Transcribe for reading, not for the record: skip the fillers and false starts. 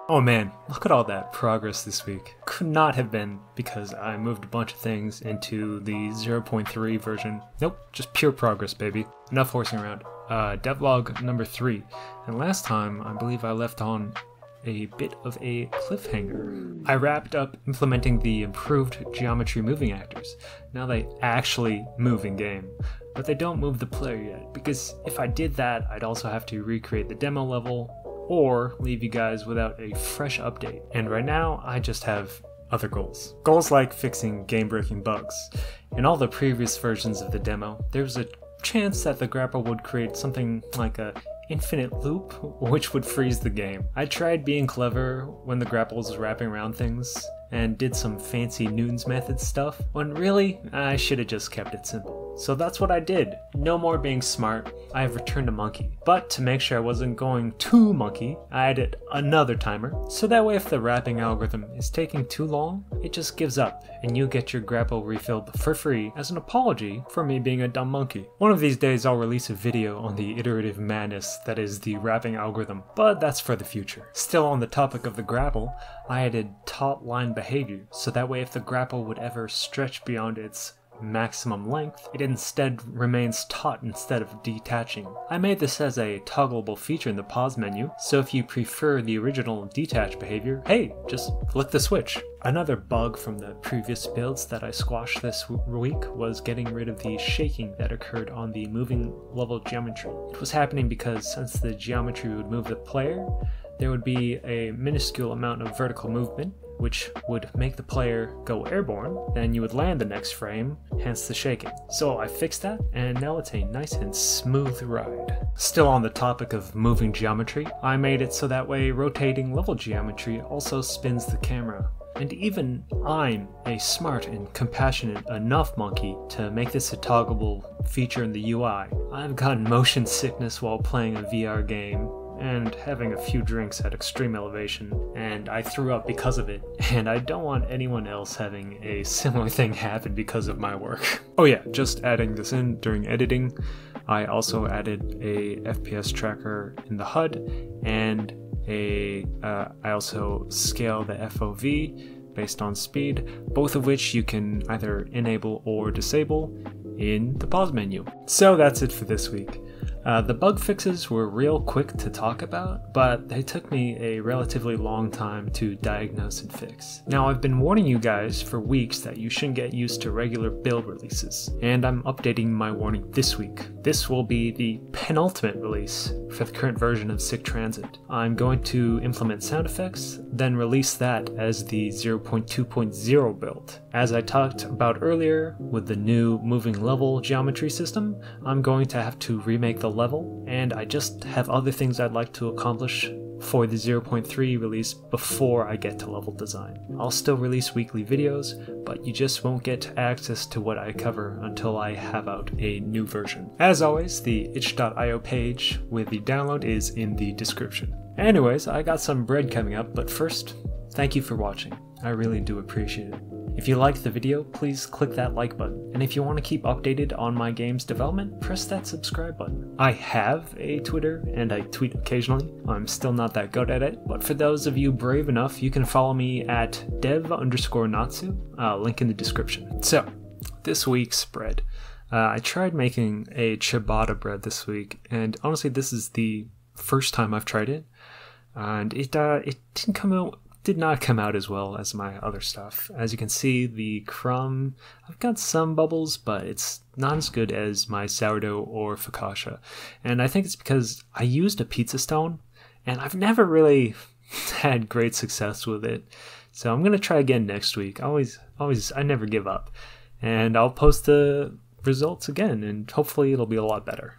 Oh man, look at all that progress this week. Could not have been because I moved a bunch of things into the 0.3 version. Nope, just pure progress, baby. Enough horsing around. Devlog number 3. And last time, I believe I left on a bit of a cliffhanger. I wrapped up implementing the improved geometry moving actors. Now they actually move in game. But they don't move the player yet, because if I did that, I'd also have to recreate the demo level, or leave you guys without a fresh update. And right now, I just have other goals. Goals like fixing game-breaking bugs. In all the previous versions of the demo, there was a chance that the grapple would create something like a infinite loop, which would freeze the game. I tried being clever when the grapple was wrapping around things, and did some fancy Newton's method stuff, when really, I should have just kept it simple. So that's what I did. No more being smart, I have returned a monkey. But to make sure I wasn't going too monkey, I added another timer, so that way if the wrapping algorithm is taking too long, it just gives up, and you get your grapple refilled for free as an apology for me being a dumb monkey. One of these days I'll release a video on the iterative madness that is the wrapping algorithm, but that's for the future. Still on the topic of the grapple, I added taut line behavior, so that way if the grapple would ever stretch beyond its maximum length, it instead remains taut instead of detaching. I made this as a toggleable feature in the pause menu, so if you prefer the original detach behavior, hey, just flick the switch. Another bug from the previous builds that I squashed this week was getting rid of the shaking that occurred on the moving level geometry. It was happening because since the geometry would move the player, there would be a minuscule amount of vertical movement, which would make the player go airborne, then you would land the next frame, hence the shaking. So I fixed that, and now it's a nice and smooth ride. Still on the topic of moving geometry, I made it so that way rotating level geometry also spins the camera. And even I'm a smart and compassionate enough monkey to make this a toggleable feature in the UI. I've gotten motion sickness while playing a VR game, and having a few drinks at extreme elevation, and I threw up because of it, and I don't want anyone else having a similar thing happen because of my work. Oh yeah, just adding this in during editing, I also added a FPS tracker in the HUD, and I also scale the FOV based on speed, both of which you can either enable or disable in the pause menu. So that's it for this week. The bug fixes were real quick to talk about, but they took me a relatively long time to diagnose and fix. Now I've been warning you guys for weeks that you shouldn't get used to regular build releases, and I'm updating my warning this week. This will be the penultimate release for the current version of Sic Transit. I'm going to implement sound effects, then release that as the 0.2.0 build. As I talked about earlier, with the new moving level geometry system, I'm going to have to remake the level, and I just have other things I'd like to accomplish for the 0.3 release before I get to level design. I'll still release weekly videos, but you just won't get access to what I cover until I have out a new version. As always, the itch.io page with the download is in the description. Anyways, I got some bread coming up, but first, thank you for watching. I really do appreciate it. If you liked the video, please click that like button. And if you want to keep updated on my game's development, press that subscribe button. I have a Twitter and I tweet occasionally. I'm still not that good at it, but for those of you brave enough, you can follow me at dev_natsu, link in the description. So, this week's bread. I tried making a ciabatta bread this week, and honestly this is the first time I've tried it, and it did not come out as well as my other stuff. As you can see, the crumb, I've got some bubbles, but it's not as good as my sourdough or focaccia. And I think it's because I used a pizza stone, and I've never really had great success with it. So I'm gonna try again next week. I never give up. And I'll post the results again, and hopefully it'll be a lot better.